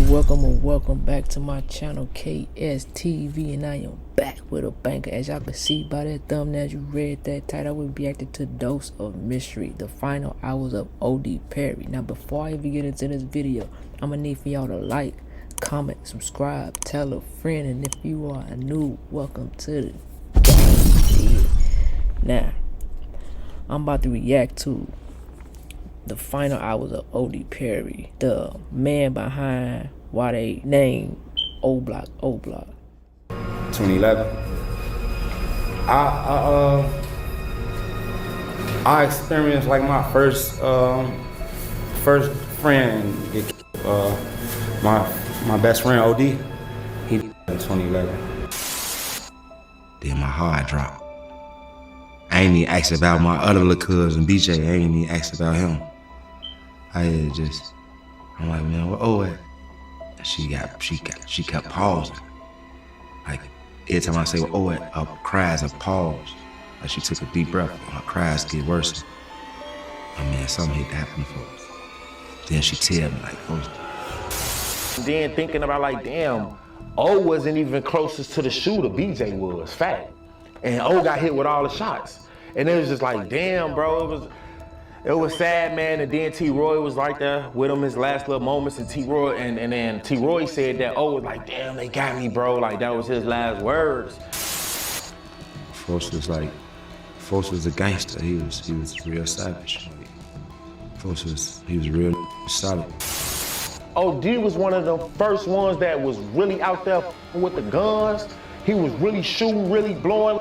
welcome back to my channel KSTV, and I am back with a banger. As y'all can see by that thumbnail, you read that title, I will be reacting to Dose of Mystery, the final hours of Odee Perry. Now before I even get into this video, I'm gonna need for y'all to like, comment, subscribe, tell a friend, and if you are new, welcome to the game. Now I'm about to react to the final hours of Odee Perry, the man behind why they named O Block. 2011. I experienced like my first friend get my best friend Odee. He in 2011. Then my heart dropped. I ain't even asked about my other little cousin BJ. I ain't even asked about him. I'm like, man, what Odee? She kept pausing. Like every time I say what Odee, her cries have paused. Like she took a deep breath and her cries get worse. I mean, something hit to happen for us. Then she tell me like, Then thinking about like, damn, O wasn't even closest to the shooter, BJ was, fact. And O got hit with all the shots. And it was just like, damn, bro, it was sad, man. And then T-Roy was right there with him his last little moments, and T-Roy, and then T-Roy said that O was like, damn, they got me, bro. Like that was his last words. Folks was a gangster. He was real savage. He was real solid. Odee was one of the first ones that was really out there with the guns. He was really shooting, really blowing.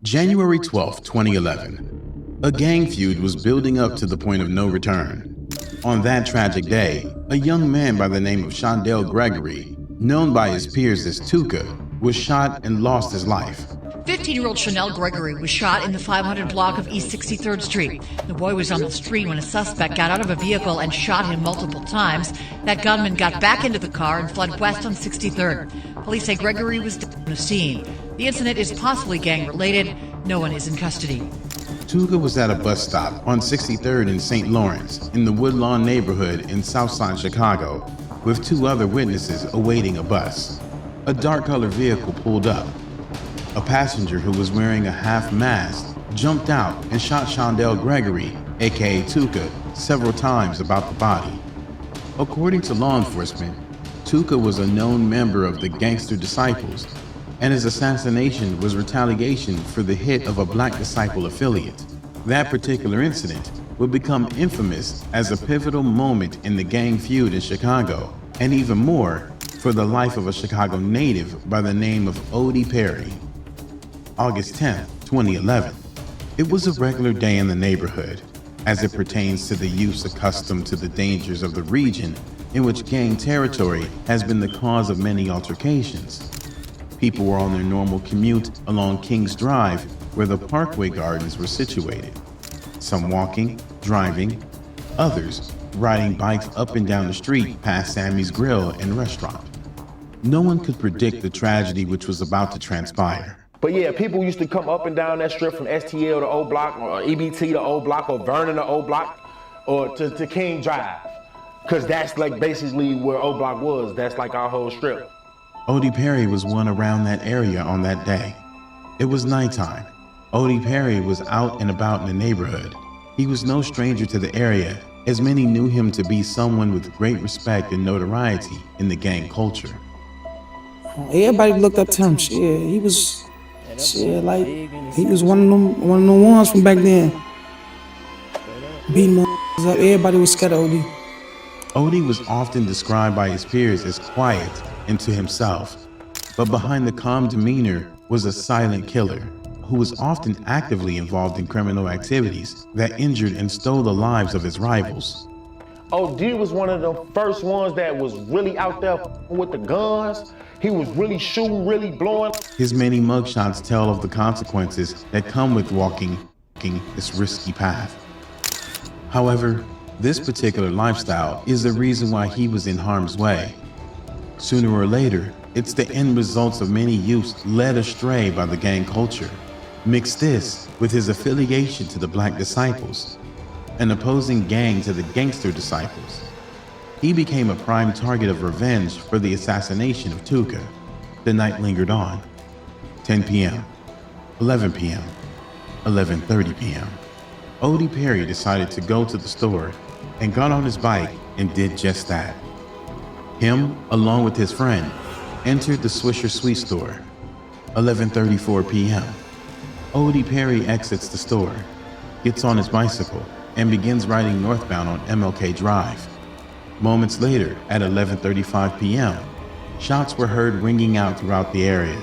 January 12, 2011. A gang feud was building up to the point of no return. On that tragic day, a young man by the name of Shondell Gregory, known by his peers as Tuka, was shot and lost his life. 15-year-old Shondell Gregory was shot in the 500 block of East 63rd Street. The boy was on the street when a suspect got out of a vehicle and shot him multiple times. That gunman got back into the car and fled west on 63rd. Police say Gregory was dead on the scene. The incident is possibly gang-related. No one is in custody. Tuka was at a bus stop on 63rd in St. Lawrence in the Woodlawn neighborhood in Southside Chicago with two other witnesses awaiting a bus. A dark-colored vehicle pulled up. A passenger who was wearing a half mask jumped out and shot Shondell Gregory, aka Tuka, several times about the body. According to law enforcement, Tuka was a known member of the Gangster Disciples, and his assassination was retaliation for the hit of a Black Disciple affiliate. That particular incident would become infamous as a pivotal moment in the gang feud in Chicago, and even more for the life of a Chicago native by the name of Odee Perry. August 10, 2011. It was a regular day in the neighborhood, as it pertains to the youths accustomed to the dangers of the region in which gang territory has been the cause of many altercations. People were on their normal commute along Kings Drive, where the Parkway Gardens were situated. Some walking, driving, others riding bikes up and down the street past Sammy's Grill and Restaurant. No one could predict the tragedy which was about to transpire. But yeah, people used to come up and down that strip from STL to O Block, or EBT to O Block, or Vernon to O Block, or to King Drive. Cause that's like basically where O Block was. That's like our whole strip. Odee Perry was one around that area on that day. It was nighttime. Odee Perry was out and about in the neighborhood. He was no stranger to the area, as many knew him to be someone with great respect and notoriety in the gang culture. Everybody looked up to him. He was one of them ones from back then. Beating up. Everybody was scared of Odee. Odee was often described by his peers as quiet and to himself, but behind the calm demeanor was a silent killer who was often actively involved in criminal activities that injured and stole the lives of his rivals. Odee was one of the first ones that was really out there with the guns. He was really shooting, really blowing. His many mugshots tell of the consequences that come with walking this risky path. However, this particular lifestyle is the reason why he was in harm's way. Sooner or later, it's the end results of many youths led astray by the gang culture. Mix this with his affiliation to the Black Disciples. an opposing gang to the Gangster Disciples. He became a prime target of revenge for the assassination of Tuka. The night lingered on. 10 p.m., 11 p.m., 11:30 p.m. Odee Perry decided to go to the store and got on his bike and did just that. Him, along with his friend, entered the Swisher Sweet store. 11:34 p.m. Odee Perry exits the store, gets on his bicycle, and begins riding northbound on MLK Drive. Moments later, at 11:35 p.m., shots were heard ringing out throughout the area.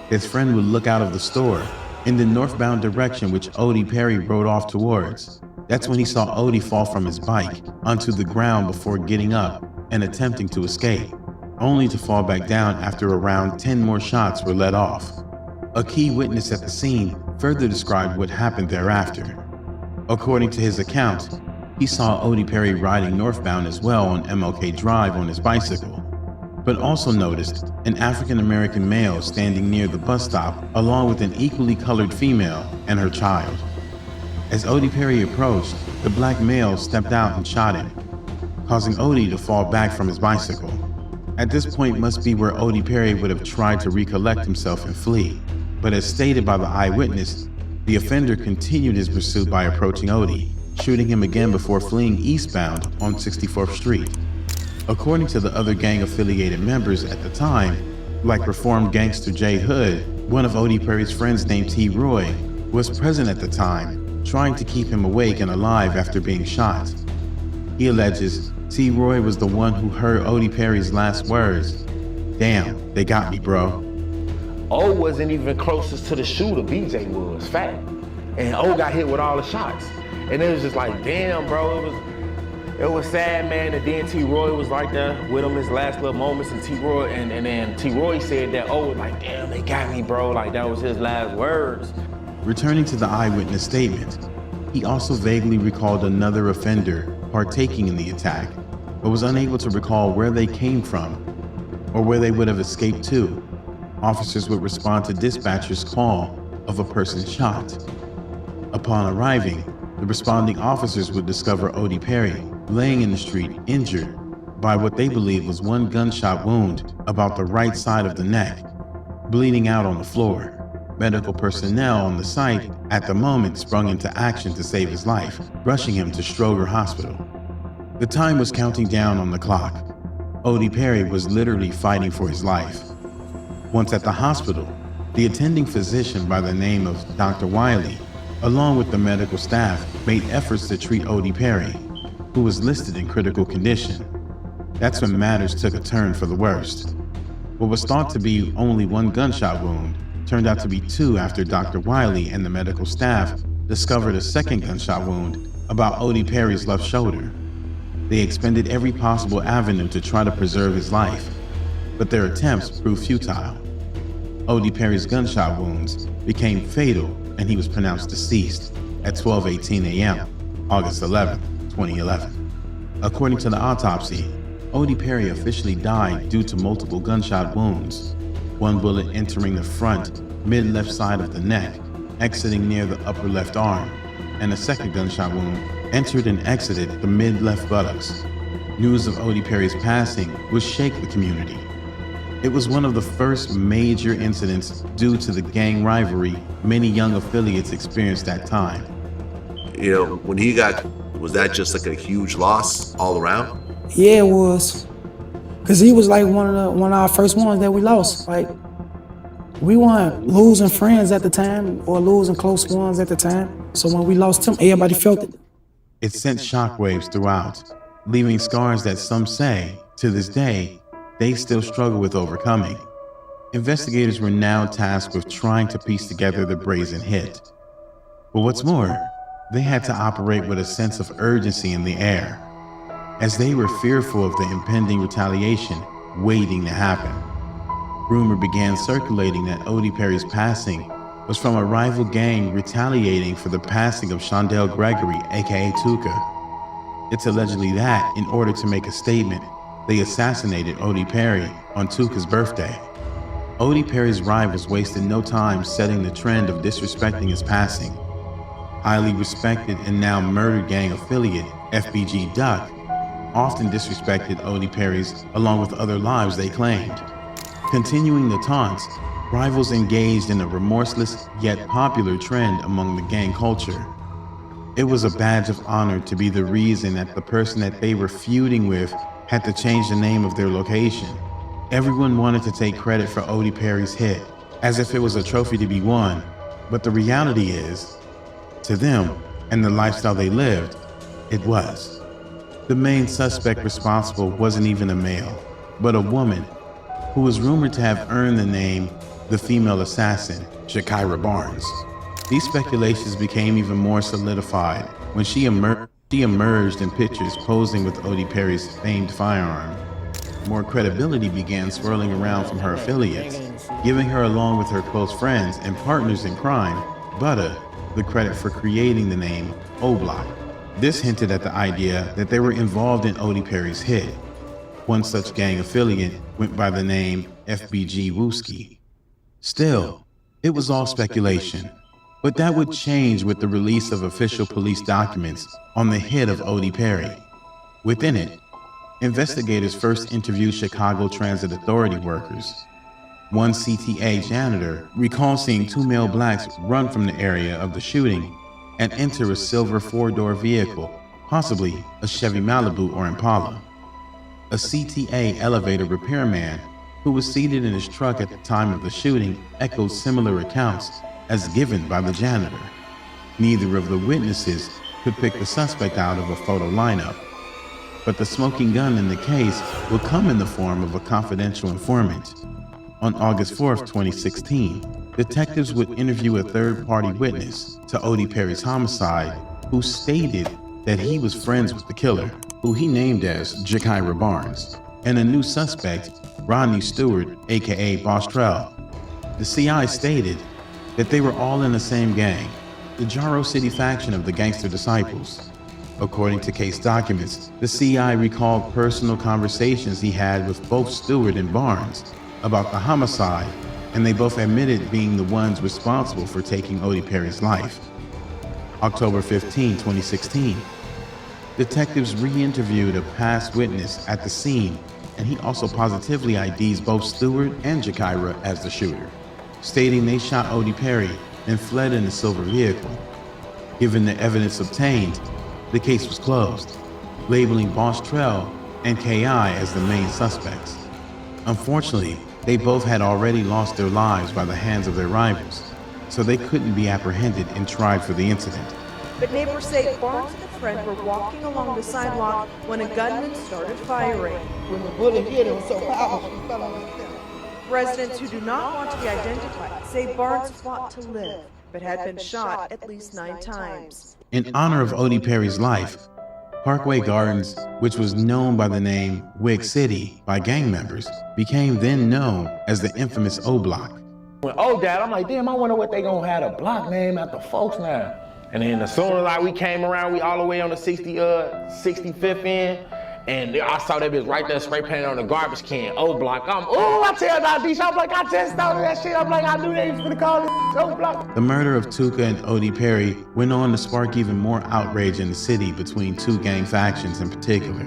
His friend would look out of the store in the northbound direction which Odee Perry rode off towards. That's when he saw Odee fall from his bike onto the ground before getting up and attempting to escape, only to fall back down after around 10 more shots were let off. A key witness at the scene further described what happened thereafter. According to his account, he saw Odee Perry riding northbound as well on MLK Drive on his bicycle, but also noticed an African-American male standing near the bus stop along with an equally colored female and her child. As Odee Perry approached, the black male stepped out and shot him, causing Odee to fall back from his bicycle. At this point must be where Odee Perry would have tried to recollect himself and flee, but as stated by the eyewitness, the offender continued his pursuit by approaching Odee, shooting him again before fleeing eastbound on 64th Street. According to the other gang-affiliated members at the time, like reformed gangster J. Hood, one of Odee Perry's friends named T. Roy was present at the time, trying to keep him awake and alive after being shot. He alleges T. Roy was the one who heard Odee Perry's last words, "Damn, they got me, bro." O wasn't even closest to the shooter, BJ was, fact. And O got hit with all the shots. And it was just like, damn, bro, it was sad, man. And then T. Roy was right there with him his last little moments. And then T. Roy said that O was like, damn, they got me, bro. Like that was his last words. Returning to the eyewitness statement, he also vaguely recalled another offender partaking in the attack, but was unable to recall where they came from or where they would have escaped to. Officers would respond to dispatcher's call of a person shot. Upon arriving, the responding officers would discover Odee Perry laying in the street injured by what they believed was one gunshot wound about the right side of the neck, bleeding out on the floor. Medical personnel on the site at the moment sprung into action to save his life, rushing him to Stroger Hospital. The time was counting down on the clock. Odee Perry was literally fighting for his life. Once at the hospital, the attending physician by the name of Dr. Wiley, along with the medical staff, made efforts to treat Odee Perry, who was listed in critical condition. That's when matters took a turn for the worst. What was thought to be only one gunshot wound turned out to be two after Dr. Wiley and the medical staff discovered a second gunshot wound about Odee Perry's left shoulder. They expended every possible avenue to try to preserve his life, but their attempts proved futile. Odee Perry's gunshot wounds became fatal and he was pronounced deceased at 12:18 a.m., August 11, 2011. According to the autopsy, Odee Perry officially died due to multiple gunshot wounds, one bullet entering the front, mid-left side of the neck, exiting near the upper left arm, and a second gunshot wound entered and exited the mid-left buttocks. News of Odee Perry's passing would shake the community. It was one of the first major incidents due to the gang rivalry many young affiliates experienced that time. You know, when he got, was that just like a huge loss all around? Yeah, it was. Cause he was like one of our first ones that we lost. Like, we weren't losing friends at the time or losing close ones at the time. So when we lost him, everybody felt it. It sent shockwaves throughout, leaving scars that some say, to this day, they still struggle with overcoming. Investigators were now tasked with trying to piece together the brazen hit. But what's more, they had to operate with a sense of urgency in the air, as they were fearful of the impending retaliation waiting to happen. Rumor began circulating that Odee Perry's passing was from a rival gang retaliating for the passing of Shondell Gregory, aka Tuka. It's allegedly that, in order to make a statement, they assassinated Odee Perry on Tuka's birthday. Odee Perry's rivals wasted no time setting the trend of disrespecting his passing. highly respected and now murdered gang affiliate FBG Duck, often disrespected Odee Perry's along with other lives they claimed. Continuing the taunts, rivals engaged in a remorseless yet popular trend among the gang culture. It was a badge of honor to be the reason that the person that they were feuding with had to change the name of their location. Everyone wanted to take credit for Odee Perry's hit, as if it was a trophy to be won. But the reality is, to them and the lifestyle they lived, it was. The main suspect responsible wasn't even a male, but a woman who was rumored to have earned the name the female assassin, Shakira Barnes. These speculations became even more solidified when she emerged in pictures posing with Odee Perry's famed firearm. More credibility began swirling around from her affiliates, giving her, along with her close friends and partners in crime, Butter, the credit for creating the name O-Block. This hinted at the idea that they were involved in Odee Perry's hit. One such gang affiliate went by the name FBG Wooski. Still, it was all speculation, but that would change with the release of official police documents on the hit of Odee Perry. Within it, investigators first interviewed Chicago Transit Authority workers. One CTA janitor recalled seeing two male blacks run from the area of the shooting and enter a silver four-door vehicle, possibly a Chevy Malibu or Impala. A CTA elevator repairman who was seated in his truck at the time of the shooting echoed similar accounts as given by the janitor. Neither of the witnesses could pick the suspect out of a photo lineup, but the smoking gun in the case would come in the form of a confidential informant. On August 4th, 2016, detectives would interview a third-party witness to Odee Perry's homicide who stated that he was friends with the killer, who he named as Shakira Barnes, and a new suspect, Rodney Stewart, aka Bostrell. The CI stated that they were all in the same gang, the Jarrow City faction of the Gangster Disciples. According to case documents, the CI recalled personal conversations he had with both Stewart and Barnes about the homicide, and they both admitted being the ones responsible for taking Odee Perry's life. October 15, 2016, detectives re-interviewed a past witness at the scene, and he also positively IDs both Stewart and Shakira as the shooter, stating they shot Odee Perry and fled in a silver vehicle. Given the evidence obtained, the case was closed, labeling Bostrell and KI as the main suspects. Unfortunately, they both had already lost their lives by the hands of their rivals, so they couldn't be apprehended and tried for the incident. But neighbors say Barnes and a friend were walking along the sidewalk when a gunman started firing. When the bullet hit him so powerful, he fell on his stomach. Residents who do not want to be identified say Barnes fought to live, but had been shot at least 9 times. In honor of Odee Perry's life, Parkway Gardens, which was known by the name Wick City by gang members, became then known as the infamous O-Block. When Dad, I'm like, damn, I wonder what they gonna have a block name after folks now. And then as soon as we came around, we all the way on the 65th end, and I saw that bitch right there spray painted on the garbage can, O-Block. I tell that bitch, I'm like, I just started that shit. I'm like, I knew they was gonna call it O-Block. The murder of Tuka and Odee Perry went on to spark even more outrage in the city between two gang factions in particular.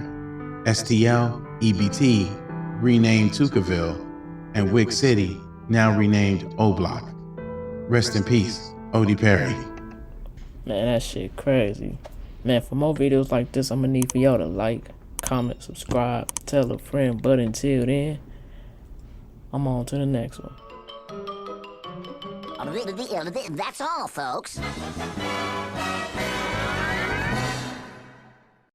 STL, EBT, renamed Tukaville, and Wick City, now renamed O-Block. Rest in peace, Odee Perry. Man, that shit crazy. Man, for more videos like this, I'm gonna need for y'all to like, comment, subscribe, tell a friend. But until then, I'm on to the next one. That's all, folks.